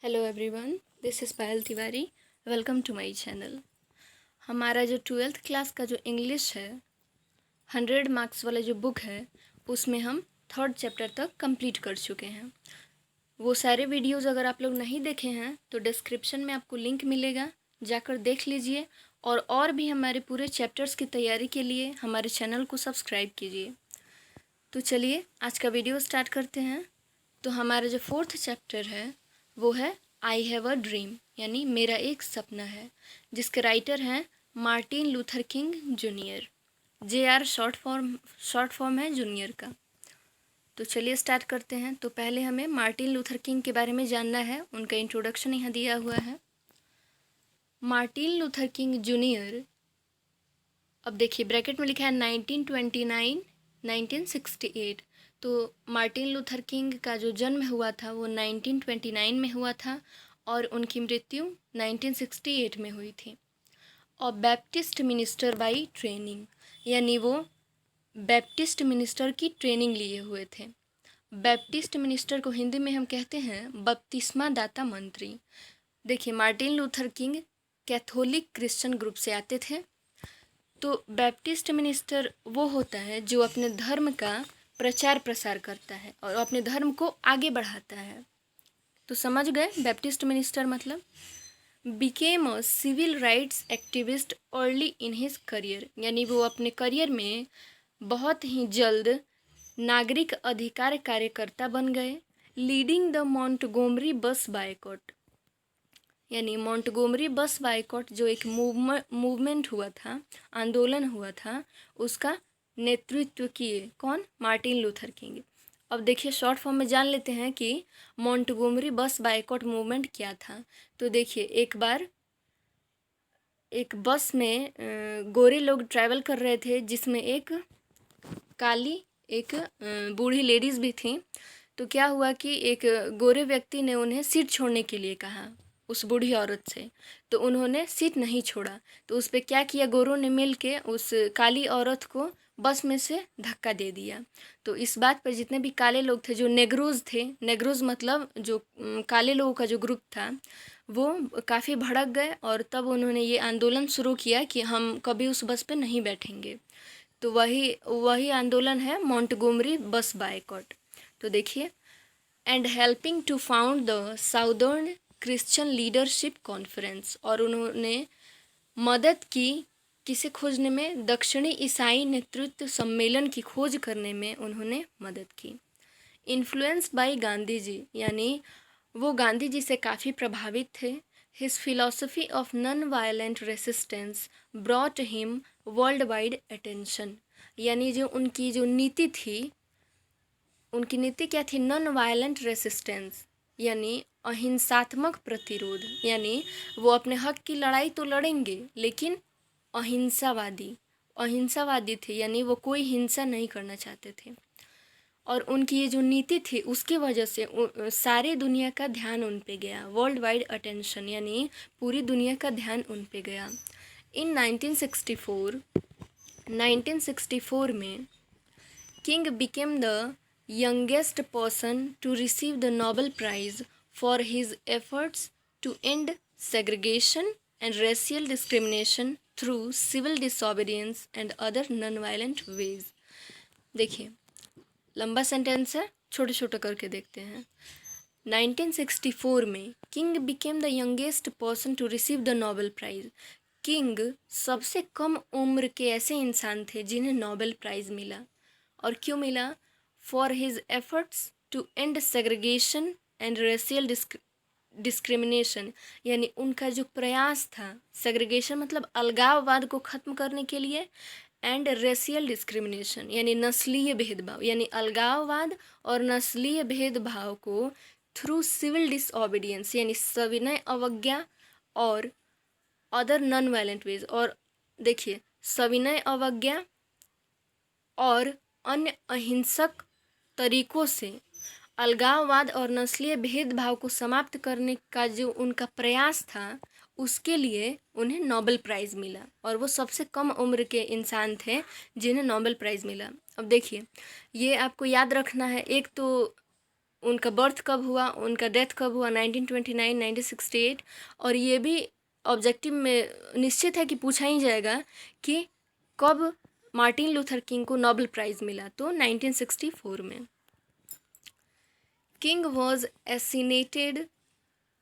Hello everyone, this is Payal Tiwari. Welcome to my channel. हमारा जो 12th class का जो इंग्लिश है 100 मार्क्स वाला जो बुक है उसमें हम 3rd चैप्टर तक कंप्लीट कर चुके हैं। वो सारे वीडियोस अगर आप लोग नहीं देखे हैं तो डिस्क्रिप्शन में आपको लिंक मिलेगा, जाकर देख लीजिए। और भी हमारे पूरे चैप्टर्स की तैयारी के लिए हमारे चैनल को सब्सक्राइब कीजिए। तो चलिए आज का वीडियो स्टार्ट करते हैं। तो हमारा जो 4th चैप्टर है वो है आई हैव अ ड्रीम, यानी मेरा एक सपना है, जिसके राइटर हैं Martin Luther king junior. JR short form है जूनियर का। तो चलिए स्टार्ट करते हैं। तो पहले हमें मार्टिन लूथर किंग के बारे में जानना है, उनका इंट्रोडक्शन यहाँ दिया हुआ है। मार्टिन लूथर किंग जूनियर, अब देखिए ब्रैकेट में लिखा है 1929 1968। तो मार्टिन लूथर किंग का जो जन्म हुआ था वो 1929 में हुआ था और उनकी मृत्यु 1968 में हुई थी। और बैप्टिस्ट मिनिस्टर बाई ट्रेनिंग, यानी वो बैप्टिस्ट मिनिस्टर की ट्रेनिंग लिए हुए थे। बैप्टिस्ट मिनिस्टर को हिंदी में हम कहते हैं बपतिस्मा दाता मंत्री। देखिए Martin Luther king Catholic Christian group से आते थे। तो बैप्टिस्ट मिनिस्टर वो होता है जो अपने धर्म का प्रचार प्रसार करता है और अपने धर्म को आगे बढ़ाता है। तो समझ गए बैप्टिस्ट मिनिस्टर मतलब। Became a civil rights activist early in his career, यानी वो अपने करियर में बहुत ही जल्द नागरिक अधिकार कार्यकर्ता बन गए। लीडिंग द मॉन्टगोमरी बस बायकॉट, यानी मॉन्टगोमरी बस बायकॉट जो एक मूवमेंट हुआ था, आंदोलन हुआ था, उसका नेतृत्व किए कौन? Martin Luther king. अब देखिए शॉर्ट फॉर्म में जान लेते हैं कि मॉन्टगोमरी बस बायकॉट मूवमेंट क्या था। तो देखिए एक बार एक बस में गोरे लोग ट्रैवल कर रहे थे, जिसमें एक काली एक बूढ़ी लेडीज़ भी थी। तो क्या हुआ कि एक गोरे व्यक्ति ने उन्हें सीट छोड़ने के लिए कहा उस बूढ़ी औरत से, तो उन्होंने सीट नहीं छोड़ा। तो उस पर क्या किया, गोरों ने मिल के उस काली औरत को बस में से धक्का दे दिया। तो इस बात पर जितने भी काले लोग थे, जो नेग्रोज थे, नेग्रोज मतलब जो काले लोगों का जो ग्रुप था, वो काफ़ी भड़क गए और तब उन्होंने ये आंदोलन शुरू किया कि हम कभी उस बस पे नहीं बैठेंगे। तो वही वही आंदोलन है मॉन्टगोमरी बस बायकॉट। तो देखिए, and helping to found the Southern Christian Leadership Conference, और उन्होंने मदद की किसे खोजने में? दक्षिणी ईसाई नेतृत्व सम्मेलन की खोज करने में उन्होंने मदद की। इन्फ्लुएंस बाय गांधी जी, यानी वो गांधी जी से काफ़ी प्रभावित थे। His philosophy of non violent resistance brought him world wide attention, यानी जो उनकी जो नीति थी, उनकी नीति क्या थी? नॉन वायलेंट रेसिस्टेंस, यानी अहिंसात्मक प्रतिरोध। यानी वो अपने हक की लड़ाई तो लड़ेंगे लेकिन अहिंसावादी थे, यानी वो कोई हिंसा नहीं करना चाहते थे। और उनकी ये जो नीति थी उसकी वजह से सारे दुनिया का ध्यान उन पे गया, वर्ल्ड वाइड अटेंशन, यानी पूरी दुनिया का ध्यान उन पे गया। इन 1964 में King became the youngest person to receive the Nobel Prize for his efforts to end segregation and racial discrimination through civil disobedience and other non-violent ways। देखिए लंबा सेंटेंस है, छोटे छोटे करके देखते हैं। 1964 में King became the youngest person to receive the Nobel prize. King सबसे कम उम्र के ऐसे इंसान थे जिन्हें नोबेल प्राइज़ मिला। और क्यों मिला? For his efforts to end segregation and racial discrimination, यानी उनका जो प्रयास था, सेग्रीगेशन मतलब अलगाववाद को ख़त्म करने के लिए, एंड रेशियल डिस्क्रिमिनेशन यानी नस्लीय भेदभाव, यानी अलगाववाद और नस्लीय भेदभाव को थ्रू सिविल डिसओबीडियंस यानी सविनय अवज्ञा और अदर नॉन वायलेंट वेज। और देखिए सविनय अवज्ञा और अन्य अहिंसक तरीकों से अलगाववाद और नस्लीय भेदभाव को समाप्त करने का जो उनका प्रयास था, उसके लिए उन्हें नोबेल प्राइज़ मिला। और वो सबसे कम उम्र के इंसान थे जिन्हें नोबेल प्राइज़ मिला। अब देखिए ये आपको याद रखना है, एक तो उनका बर्थ कब हुआ, उनका डेथ कब हुआ, 1929, 1968, और ये भी ऑब्जेक्टिव में निश्चित है कि पूछा ही जाएगा कि कब मार्टिन लूथर किंग को नोबेल प्राइज़ मिला, तो 1964 में। King was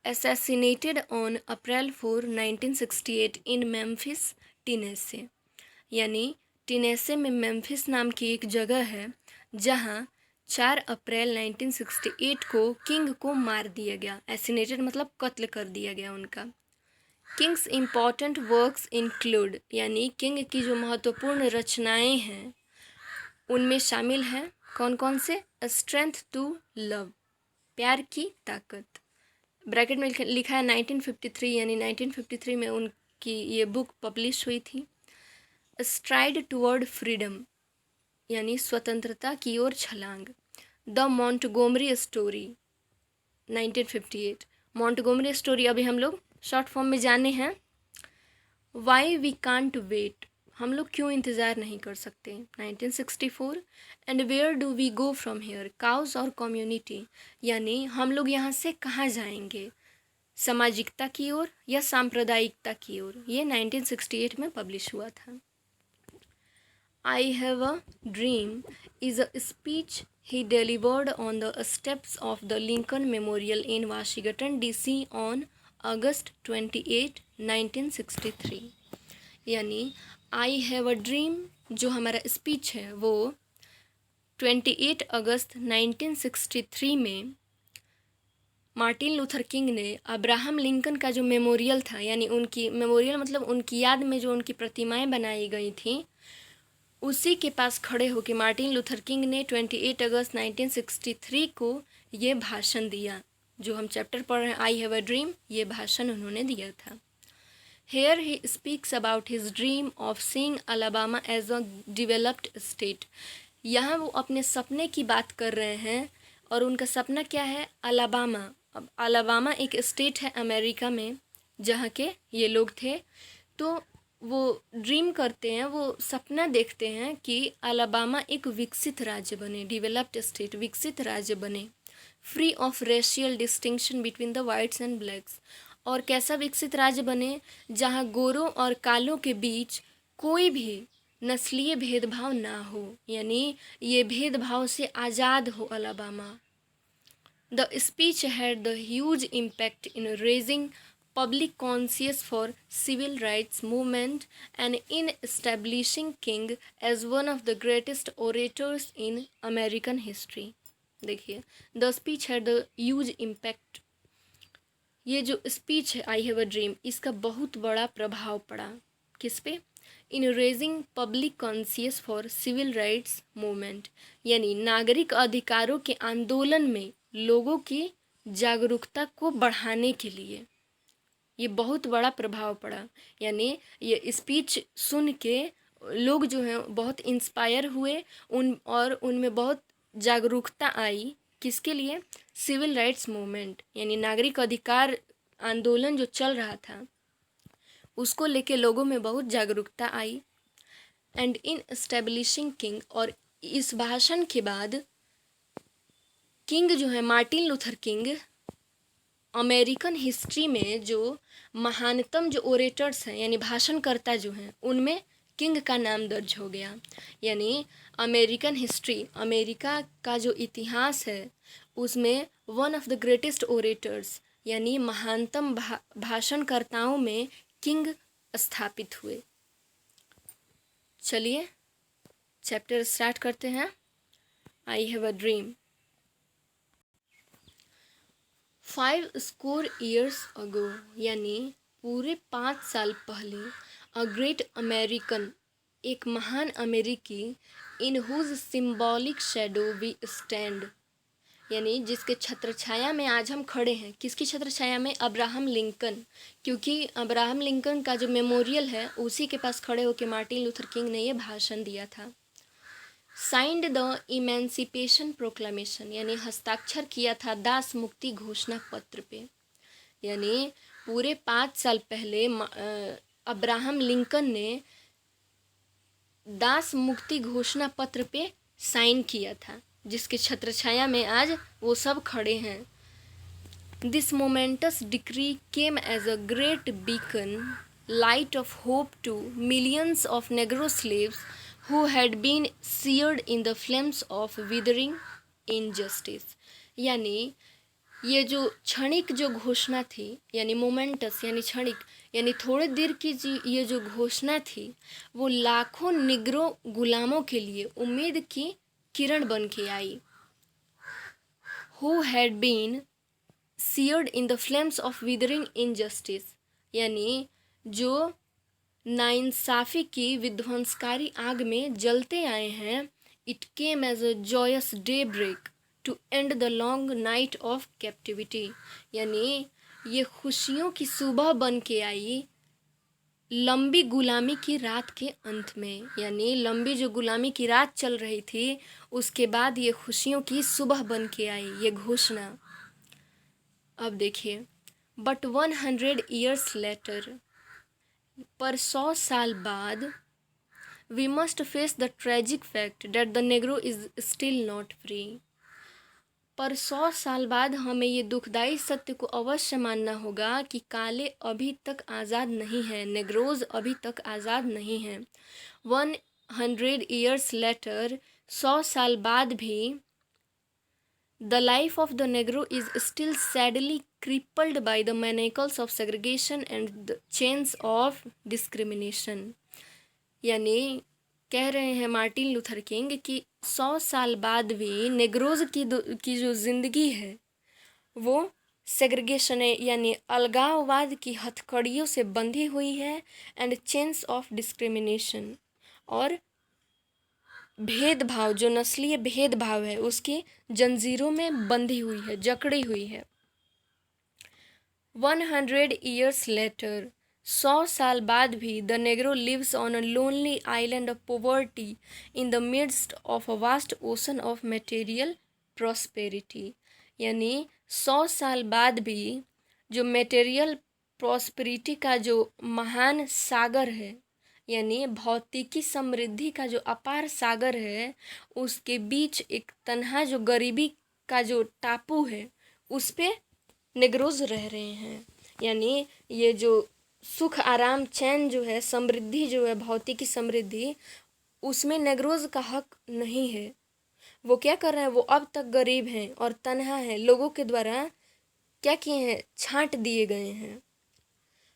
assassinated on April 4, 1968 in Memphis, Tennessee. यानी टेनेसी में मेम्फिस नाम की एक जगह है जहाँ 4 अप्रैल 1968 को किंग को मार दिया गया। एसिनेटेड मतलब कत्ल कर दिया गया उनका। किंग्स इम्पॉर्टेंट वर्क्स इंक्लूड, यानी किंग की जो महत्वपूर्ण रचनाएं हैं उनमें शामिल हैं कौन कौन से? स्ट्रेंथ टू लव, प्यार की ताकत, ब्रैकेट में लिखा है 1953, यानी 1953 में उनकी ये बुक पब्लिश हुई थी। स्ट्राइड टुवर्ड फ्रीडम, यानी स्वतंत्रता की ओर छलांग। The Montgomery story 1958, Montgomery story अभी हम लोग शॉर्ट फॉर्म में जाने हैं। वाई वी कांट वेट, हम लोग क्यों इंतज़ार नहीं कर सकते, 1964। And where do we go from here, chaos or community, यानी हम लोग यहाँ से कहाँ जाएंगे, सामाजिकता की ओर या सांप्रदायिकता की ओर, ये 1968 में पब्लिश हुआ था। I have a dream is a speech he delivered on the steps of the Lincoln Memorial in Washington, D.C. on August 28, 1963। यानी आई हैव अ ड्रीम जो हमारा स्पीच है वो 28 अगस्त 1963 में मार्टिन लूथर किंग ने अब्राहम लिंकन का जो memorial था, यानी उनकी मेमोरियल मतलब उनकी याद में जो उनकी प्रतिमाएं बनाई गई थी उसी के पास खड़े होकर मार्टिन लूथर किंग ने 28 अगस्त 1963 को ये भाषण दिया। जो हम चैप्टर पढ़ रहे हैं आई हैव अ ड्रीम, ये भाषण उन्होंने दिया था। Here he speaks about his dream of seeing Alabama as a developed state. यहाँ वो अपने सपने की बात कर रहे हैं और उनका सपना क्या है? अलाबामा। अब अलाबामा एक स्टेट है अमेरिका में जहाँ के ये लोग थे, तो वो ड्रीम करते हैं, वो सपना देखते हैं कि अलाबामा एक विकसित राज्य बने, डेवलप्ड स्टेट, विकसित राज्य बने, free of racial distinction between the whites and blacks. और कैसा विकसित राज्य बने? जहाँ गोरों और कालों के बीच कोई भी नस्लीय भेदभाव ना हो, यानी ये भेदभाव से आज़ाद हो Alabama. The speech had the huge impact in raising public conscience for civil rights movement and in establishing King as one of the greatest orators in American history। देखिए, the speech had the huge impact। ये जो speech है I have a dream, इसका बहुत बड़ा प्रभाव पड़ा किस पे? In raising public conscious for civil rights movement, यानी नागरिक अधिकारों के आंदोलन में लोगों की जागरूकता को बढ़ाने के लिए ये बहुत बड़ा प्रभाव पड़ा। यानी ये स्पीच सुन के लोग जो हैं बहुत इंस्पायर हुए और उनमें बहुत जागरूकता आई। किसके लिए? सिविल राइट्स मूवमेंट, यानी नागरिक अधिकार आंदोलन जो चल रहा था उसको लेके लोगों में बहुत जागरूकता आई। एंड इन एस्टेब्लिशिंग किंग, और इस भाषण के बाद किंग जो है Martin Luther king American history में जो महानतम जो ओरेटर्स हैं यानी भाषणकर्ता जो हैं उनमें किंग का नाम दर्ज हो गया। यानी अमेरिकन हिस्ट्री, अमेरिका का जो इतिहास है उसमें one of the greatest orators यानी महानतम भाषणकर्ताओं में किंग स्थापित हुए। चलिए चैप्टर स्टार्ट करते हैं। I have a dream. 50 years ago, यानी पूरे 5 साल पहले, अ ग्रेट अमेरिकन, एक महान अमेरिकी, in whose symbolic shadow we stand, यानी जिसके छत्र छाया में आज हम खड़े हैं। किसकी छत्र छाया में? अब्राहम लिंकन, क्योंकि अब्राहम लिंकन का जो मेमोरियल है उसी के पास खड़े होकर मार्टिन लूथर किंग ने ये भाषण दिया था। साइंड द इमेंसिपेशन प्रोक्लेमेशन, यानी हस्ताक्षर किया था दास मुक्ति घोषणा पत्र पे। यानी पूरे 5 साल पहले अब्राहम लिंकन ने दास मुक्ति घोषणा पत्र पे साइन किया था। जिसकी छत्र छाया में आज वो सब खड़े हैं। This momentous decree came as a great beacon, light of hope to millions of Negro slaves who had been seared in the flames of withering injustice. यानी ये जो क्षणिक जो घोषणा थी, यानी मोमेंटस यानी क्षणिक, यानी थोड़े देर की ये जो घोषणा थी वो लाखों निग्रो गुलामों के लिए उम्मीद की किरण बन के आई। Who had been seared in the flames of withering injustice, यानी जो नाइंसाफ़ी की विध्वंसकारी आग में जलते आए हैं। It came as a joyous daybreak to end the long night of captivity, यानी ये खुशियों की सुबह बन के आई लंबी गुलामी की रात के अंत में। यानी लंबी जो गुलामी की रात चल रही थी उसके बाद ये खुशियों की सुबह बन के आई ये घोषणा। अब देखिए, बट 100 years later, पर 100 साल बाद, we must face the tragic fact that the Negro is still not free. पर 100 साल बाद हमें ये दुखदाई सत्य को अवश्य मानना होगा कि काले अभी तक आज़ाद नहीं हैं, नेग्रोज अभी तक आज़ाद नहीं हैं। 100 years later, 100 साल बाद भी the life of the Negro is still sadly crippled by the manacles of segregation and the chains of discrimination. यानी कह रहे हैं मार्टिन लूथर किंग कि 100 साल बाद भी नेग्रोज की जो ज़िंदगी है वो सेग्रीगेशन यानी अलगाववाद की हथकड़ियों से बंधी हुई है एंड चेन्स ऑफ डिस्क्रिमिनेशन, और भेदभाव जो नस्लीय भेदभाव है उसकी जंजीरों में बंधी हुई है, जकड़ी हुई है। 100 years later, 100 साल बाद भी the Negro lives on a lonely island of poverty in the midst of a vast ocean of material prosperity. यानी 100 साल बाद भी जो मटेरियल प्रॉस्पेरिटी का जो महान सागर है, यानी भौतिकी समृद्धि का जो अपार सागर है, उसके बीच एक तन्हा जो गरीबी का जो टापू है उस पे नेग्रोज रह रहे हैं। यानी ये जो सुख आराम चैन जो है, समृद्धि जो है, भौतिकी समृद्धि, उसमें नेग्रोज का हक नहीं है। वो क्या कर रहे हैं, वो अब तक गरीब हैं और तन्हा हैं, लोगों के द्वारा क्या किए हैं, छांट दिए गए हैं।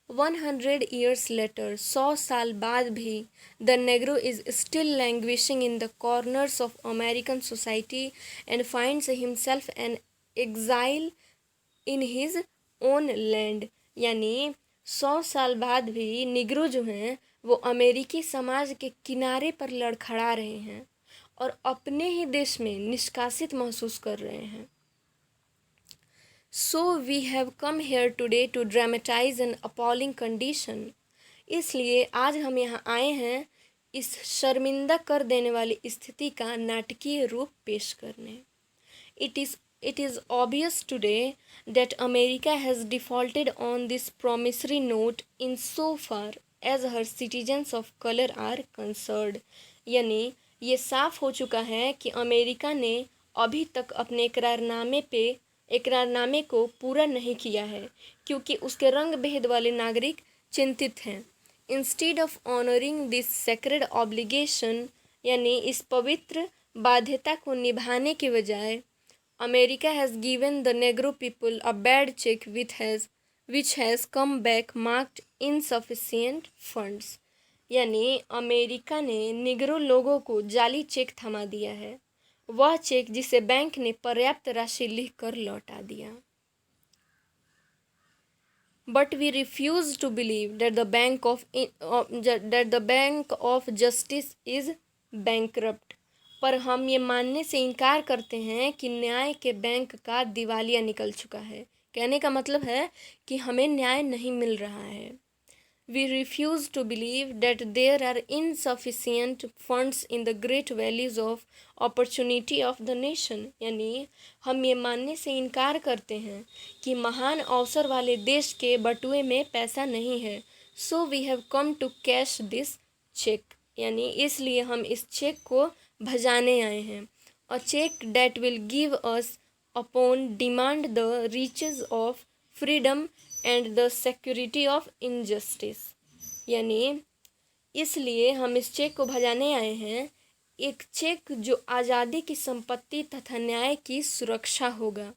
100 years later, 100 साल बाद भी the Negro is still languishing in the corners of American society and finds himself an exile in his own land. यानी 100 साल बाद भी निग्रो जो हैं वो अमेरिकी समाज के किनारे पर लड़खड़ा रहे हैं और अपने ही देश में निष्कासित महसूस कर रहे हैं। So we have come here today to dramatize an appalling condition. इसलिए आज हम यहाँ आए हैं इस शर्मिंदा कर देने वाली स्थिति का नाटकीय रूप पेश करने। It is obvious today that America has defaulted on this promissory note in so far as her citizens of color are concerned. यानी ये साफ हो चुका है कि अमेरिका ने अभी तक अपने इकरारनामे को पूरा नहीं किया है क्योंकि उसके रंग भेद वाले नागरिक चिंतित हैं। Instead of honoring this sacred obligation, यानी इस पवित्र बाध्यता को निभाने के बजाय America has given the Negro people a bad check which has come back marked insufficient funds. यानी अमेरिका ने निग्रो लोगों को जाली चेक थमा दिया है, वह चेक जिसे बैंक ने पर्याप्त राशि लिखकर लौटा दिया। But we refuse to believe that the bank of justice is bankrupt. पर हम ये मानने से इनकार करते हैं कि न्याय के बैंक का दिवालिया निकल चुका है। कहने का मतलब है कि हमें न्याय नहीं मिल रहा है। We refuse to believe that there are insufficient funds in the great valleys of opportunity of the nation. यानी हम ये मानने से इनकार करते हैं कि महान अवसर वाले देश के बटुए में पैसा नहीं है। So we have come to cash this check. यानी इसलिए हम इस चेक को भजाने आए हैं। a check that will give us upon demand the riches of freedom and the security of injustice। यानी इसलिए हम इस चेक को भजाने आए हैं, एक चेक जो आज़ादी की संपत्ति तथा न्याय की सुरक्षा होगा।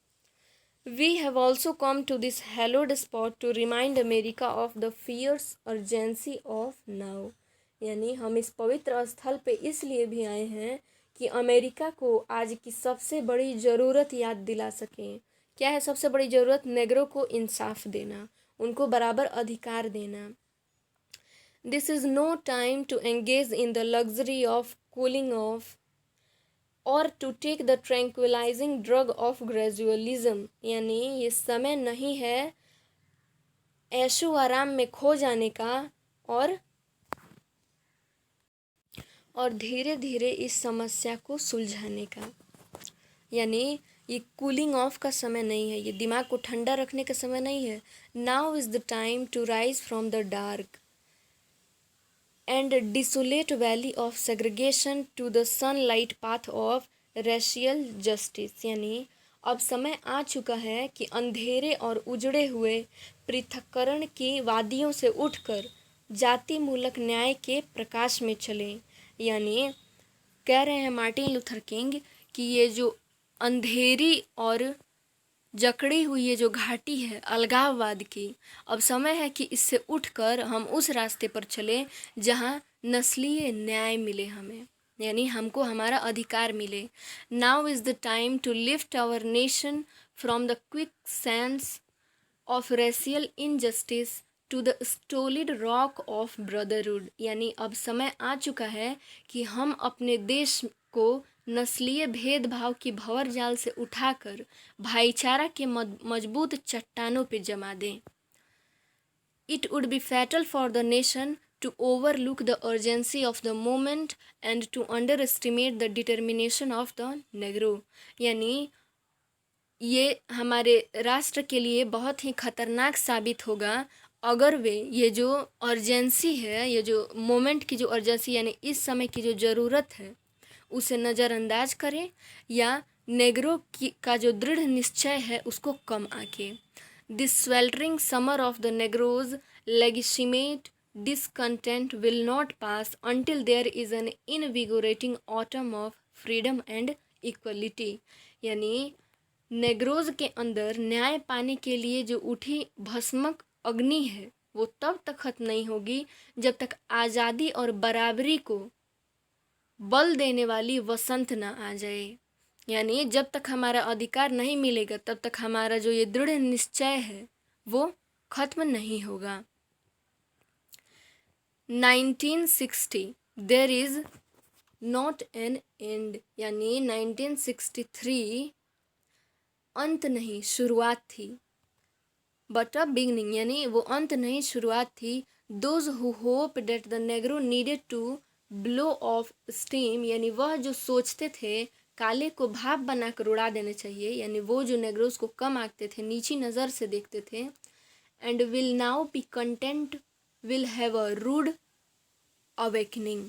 We have also come to this hallowed spot to remind America of the fierce urgency of now। यानी हम इस पवित्र स्थल पे इसलिए भी आए हैं कि अमेरिका को आज की सबसे बड़ी ज़रूरत याद दिला सकें। क्या है सबसे बड़ी ज़रूरत? नेग्रो को इंसाफ देना, उनको बराबर अधिकार देना। This is no time to engage in the luxury of cooling off और to take the tranquilizing drug of gradualism. यानी ये समय नहीं है ऐशो आराम में खो जाने का और धीरे धीरे इस समस्या को सुलझाने का। यानी ये कूलिंग ऑफ का समय नहीं है, ये दिमाग को ठंडा रखने का समय नहीं है। Now is the time to rise from the dark and desolate valley of segregation to the sunlight path of racial justice। यानी अब समय आ चुका है कि अंधेरे और उजड़े हुए पृथक्करण की वादियों से उठकर जाति मूलक न्याय के प्रकाश में चलें। यानी कह रहे हैं मार्टिन लूथर किंग कि ये जो अंधेरी और जकड़ी हुई ये जो घाटी है अलगाववाद की, अब समय है कि इससे उठकर हम उस रास्ते पर चलें जहां नस्लीय न्याय मिले हमें, यानी हमको हमारा अधिकार मिले। Now is the time to lift our nation from the quicksands of racial injustice to the solid rock of brotherhood. यानी अब समय आ चुका है कि हम अपने देश को नस्लीय भेदभाव की भंवर जाल से उठाकर भाईचारा के मजबूत चट्टानों पे जमा दें। It would be fatal for the nation to overlook the urgency of the moment and to underestimate the determination of the Negro. यानी ये हमारे राष्ट्र के लिए बहुत ही खतरनाक साबित होगा अगर वे ये जो अर्जेंसी है, ये जो मोमेंट की जो अर्जेंसी यानी इस समय की जो ज़रूरत है उसे नज़रअंदाज करें या नेग्रो का जो दृढ़ निश्चय है उसको कम आके। This sweltering summer of the Negro's legitimate discontent will not pass until there is an invigorating autumn of freedom and equality। यानी नेग्रोज के अंदर न्याय पाने के लिए जो उठी भस्मक अग्नि है वो तब तक खत्म नहीं होगी जब तक आज़ादी और बराबरी को बल देने वाली वसंत ना आ जाए। यानी जब तक हमारा अधिकार नहीं मिलेगा तब तक हमारा जो ये दृढ़ निश्चय है वो खत्म नहीं होगा। 1960 there is not an end. यानी 1963 अंत नहीं शुरुआत थी, बट अ बिगनिंग। यानी वो अंत नहीं शुरुआत थी। Those who hope that the Negro needed to blow off steam. यानी वह जो सोचते थे काले को भाप बनाकर उड़ा देना चाहिए, यानी वो जो नेग्रोज को कम आंकते थे, नीची नज़र से देखते थे। And will now be content will have a rude awakening.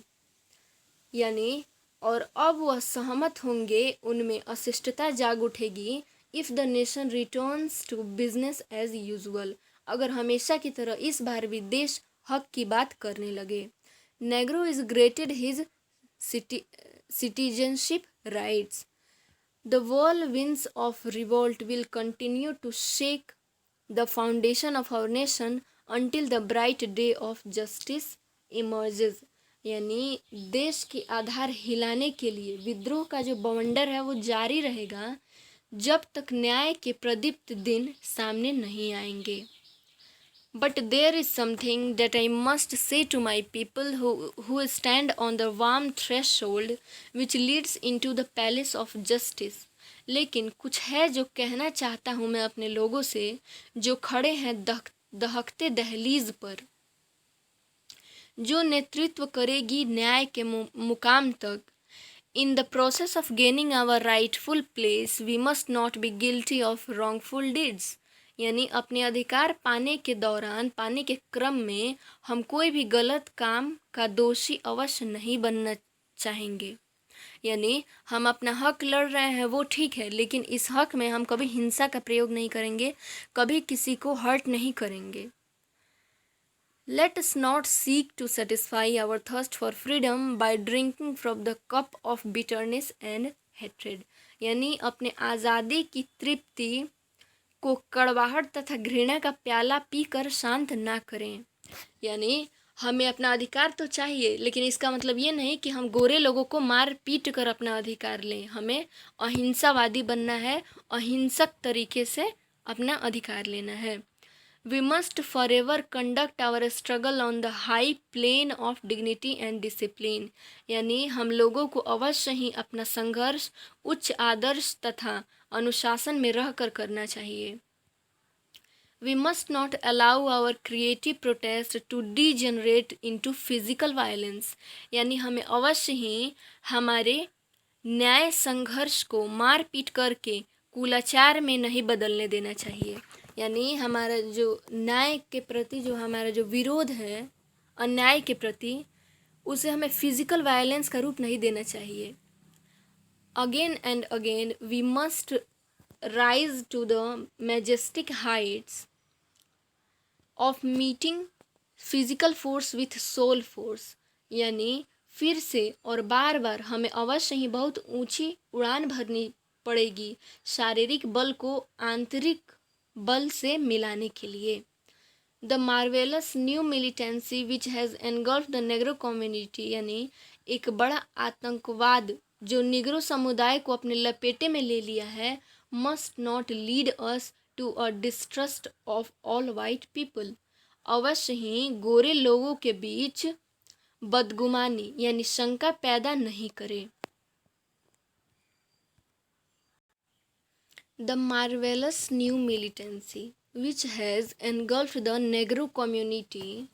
यानी और अब वह सहमत होंगे, उनमें अशिष्टता जाग उठेगी। If the nation returns to business as usual. अगर हमेशा की तरह इस बार भी देश हक की बात करने लगे। Negro is granted his citizenship rights. The whirlwinds of revolt will continue to shake the foundation of our nation until the bright day of justice emerges। यानी देश के आधार हिलाने के लिए विद्रोह का जो बवंडर है वो जारी रहेगा जब तक न्याय के प्रदीप्त दिन सामने नहीं आएंगे। But there is something that I must say to my people who stand on the warm threshold which leads into the palace of justice। लेकिन कुछ है जो कहना चाहता हूँ मैं अपने लोगों से जो खड़े हैं दहकते दहलीज पर, जो नेतृत्व करेगी न्याय के मुकाम तक। In the process of gaining our rightful place, we must not be guilty of wrongful deeds। यानी अपने अधिकार पाने के दौरान, पाने के क्रम में हम कोई भी गलत काम का दोषी अवश्य नहीं बनना चाहेंगे। यानी हम अपना हक लड़ रहे हैं वो ठीक है, लेकिन इस हक में हम कभी हिंसा का प्रयोग नहीं करेंगे, कभी किसी को हर्ट नहीं करेंगे। Let us not seek to satisfy our thirst for freedom by drinking from the cup of bitterness and hatred। यानी अपने आज़ादी की तृप्ति को कड़वाहट तथा घृणा का प्याला पीकर शांत ना करें। यानी हमें अपना अधिकार तो चाहिए, लेकिन इसका मतलब ये नहीं कि हम गोरे लोगों को मार पीट कर अपना अधिकार लें। हमें अहिंसावादी बनना है, अहिंसक तरीके से अपना अधिकार लेना है। We must forever conduct our struggle on the high plane of dignity and discipline। यानी हम लोगों को अवश्य ही अपना संघर्ष उच्च आदर्श तथा अनुशासन में रहकर करना चाहिए। We must not allow our creative protest to degenerate into physical violence। यानी हमें अवश्य ही हमारे न्याय संघर्ष को मार पीट करके कुलाचार में नहीं बदलने देना चाहिए। यानी हमारा जो न्याय के प्रति जो हमारा जो विरोध है अन्याय के प्रति, उसे हमें फिजिकल वायलेंस का रूप नहीं देना चाहिए। Again and again we must rise to the majestic heights of meeting physical force with soul force. यानी फिर से और बार बार हमें अवश्य ही बहुत ऊंची उड़ान भरनी पड़ेगी शारीरिक बल को आंतरिक बल से मिलाने के लिए। The marvellous new militancy which has engulfed the Negro community. यानी एक बड़ा आतंकवाद जो निग्रो समुदाय को अपने लपेटे में ले लिया है, must not lead us to a distrust of all white people. अवश्य ही गोरे लोगों के बीच बदगुमानी यानी शंका पैदा नहीं करे। The marvelous new militancy which has engulfed the Negro community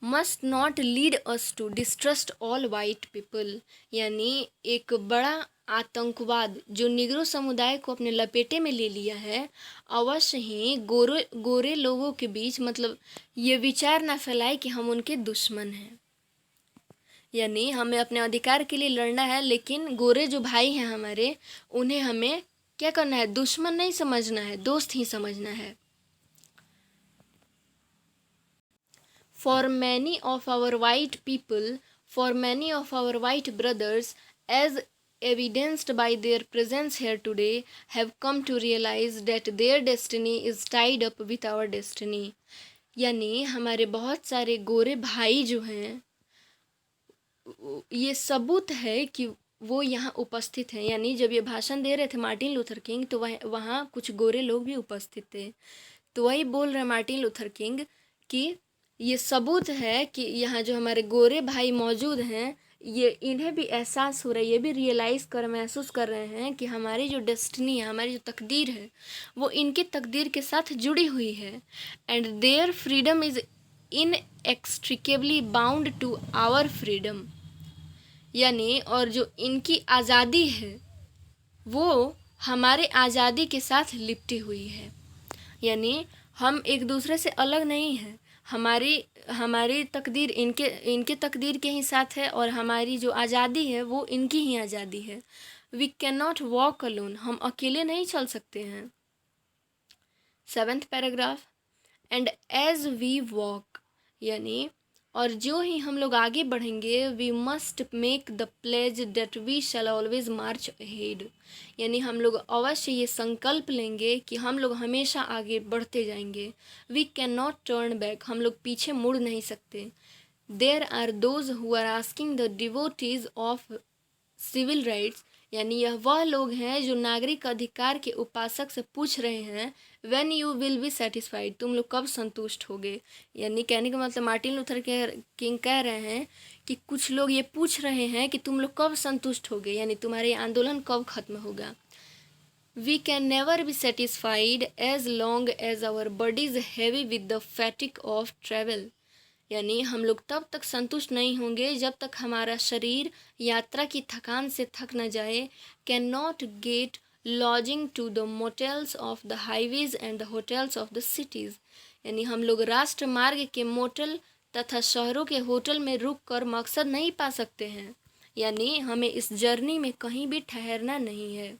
must not lead us to distrust all white people। यानी एक बड़ा आतंकवाद जो निग्रो समुदाय को अपने लपेटे में ले लिया है, अवश्य ही गोरे लोगों के बीच मतलब ये विचार ना फैलाए कि हम उनके दुश्मन हैं। यानी हमें अपने अधिकार के लिए लड़ना है, लेकिन गोरे जो भाई हैं हमारे, उन्हें हमें क्या करना है, दुश्मन नहीं समझना है, दोस्त ही समझना है। For many of our white people, for many of our white brothers, as evidenced by their presence here today, have come to realize that their destiny is tied up with our destiny। यानी हमारे बहुत सारे गोरे भाई जो हैं, ये सबूत है कि वो यहाँ उपस्थित हैं। यानी जब ये भाषण दे रहे थे मार्टिन लूथर किंग, तो वहाँ कुछ गोरे लोग भी उपस्थित थे। तो वही बोल रहे मार्टिन लूथर किंग कि ये सबूत है कि यहाँ जो हमारे गोरे भाई मौजूद हैं, ये इन्हें भी एहसास हो रहा है, ये भी रियलाइज़ महसूस कर रहे हैं कि हमारी जो डेस्टिनी है, हमारी जो तकदीर है, वो इनकी तकदीर के साथ जुड़ी हुई है। And their freedom is inextricably bound to our freedom. यानी और जो इनकी आज़ादी है वो हमारे आज़ादी के साथ लिपटी हुई है। यानी हम एक दूसरे से अलग नहीं हैं, हमारी तकदीर इनके तकदीर के ही साथ है, और हमारी जो आज़ादी है वो इनकी ही आज़ादी है। We can not walk alone, हम अकेले नहीं चल सकते हैं। 7th paragraph, and as we walk, यानी और जो ही हम लोग आगे बढ़ेंगे, we must make the pledge that we shall always march ahead. यानी हम लोग अवश्य ये संकल्प लेंगे कि हम लोग हमेशा आगे बढ़ते जाएंगे। We can not turn back, हम लोग पीछे मुड़ नहीं सकते। There are those who are asking the devotees of civil rights. यानी यह वह लोग हैं जो नागरिक अधिकार के उपासक से पूछ रहे हैं, when you will be satisfied, तुम लोग कब संतुष्ट होगे। यानी कहने का मतलब मार्टिन लूथर किंग कह रहे हैं कि कुछ लोग ये पूछ रहे हैं कि तुम लोग कब संतुष्ट होगे, यानी तुम्हारे आंदोलन कब खत्म होगा। We can never be satisfied as long as our bodies heavy with the fatigue of travel. यानी हम लोग तब तक संतुष्ट नहीं होंगे जब तक हमारा शरीर यात्रा की थकान से थक न जाए। Can not get lodging to the motels of the highways and the hotels of the cities. यानी हम लोग राष्ट्र मार्ग के मोटल तथा शहरों के होटल में रुक कर मकसद नहीं पा सकते हैं। यानी हमें इस जर्नी में कहीं भी ठहरना नहीं है।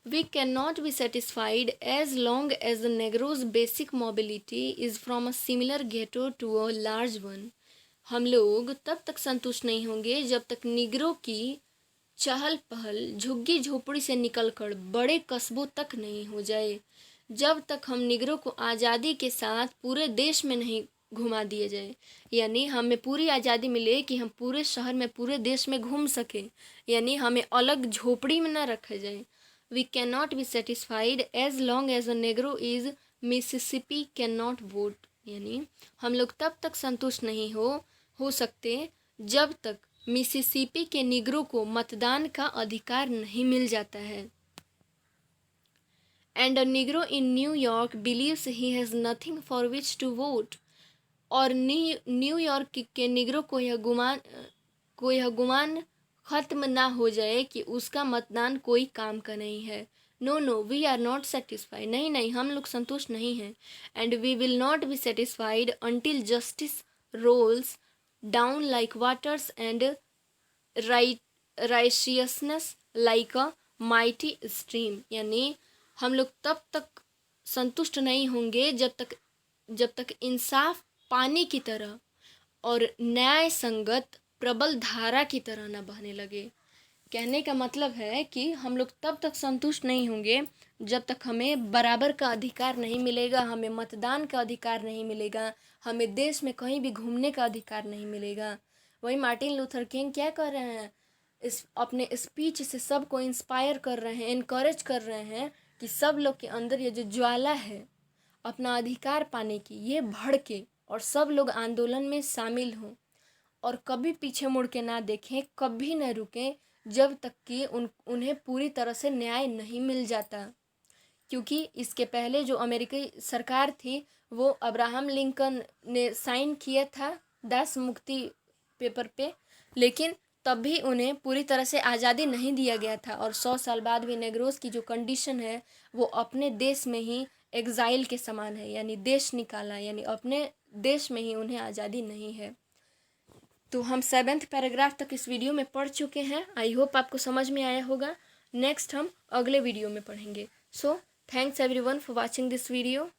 We cannot be satisfied as long as the Negro's basic mobility is from a similar ghetto to a large one. हम लोग तब तक संतुष्ट नहीं होंगे जब तक निगरों की चहल पहल झुग्गी झोपड़ी से निकलकर बड़े कस्बों तक नहीं हो जाए, जब तक हम निगरों को आज़ादी के साथ पूरे देश में नहीं घुमा दिए जाए। यानी हमें पूरी आज़ादी मिले कि हम पूरे शहर में पूरे देश में घूम सकें, यानी हमें अलग झोपड़ी में ना रखा जाए। We cannot be satisfied as long as a Negro is Mississippi cannot vote. यानी हम लोग तब तक संतुष्ट नहीं हो सकते जब तक मिसिसिपी के निगरों को मतदान का अधिकार नहीं मिल जाता है। And a Negro in New York believes he has nothing for which to vote. और न्यूयॉर्क के निगरों को यह गुमान खत्म ना हो जाए कि उसका मतदान कोई काम का नहीं है। No we are not satisfied, नहीं हम लोग संतुष्ट नहीं हैं। And we will not be satisfied until justice rolls down like waters and righteousness like a mighty stream. यानी हम लोग तब तक संतुष्ट नहीं होंगे जब तक इंसाफ पानी की तरह और न्याय संगत प्रबल धारा की तरह न बहने लगे। कहने का मतलब है कि हम लोग तब तक संतुष्ट नहीं होंगे जब तक हमें बराबर का अधिकार नहीं मिलेगा, हमें मतदान का अधिकार नहीं मिलेगा, हमें देश में कहीं भी घूमने का अधिकार नहीं मिलेगा। वही मार्टिन लूथर किंग क्या कर रहे हैं, इस अपने स्पीच से सबको इंस्पायर कर रहे हैं, इनकरेज कर रहे हैं कि सब लोग के अंदर ये जो ज्वाला है अपना अधिकार पाने की, ये भड़के और सब लोग आंदोलन में शामिल हों और कभी पीछे मुड़ के ना देखें, कभी ना रुकें जब तक कि उन्हें पूरी तरह से न्याय नहीं मिल जाता। क्योंकि इसके पहले जो अमेरिकी सरकार थी वो अब्राहम लिंकन ने साइन किया था दास मुक्ति पेपर पे, लेकिन तब भी उन्हें पूरी तरह से आज़ादी नहीं दिया गया था और 100 साल बाद भी नेग्रोस की जो कंडीशन है वो अपने देश में ही एग्जाइल के समान है, यानी देश निकाला, यानी अपने देश में ही उन्हें आज़ादी नहीं है। तो हम 7th पैराग्राफ तक इस वीडियो में पढ़ चुके हैं। आई होप आपको समझ में आया होगा। नेक्स्ट हम अगले वीडियो में पढ़ेंगे। So thanks everyone for watching this video.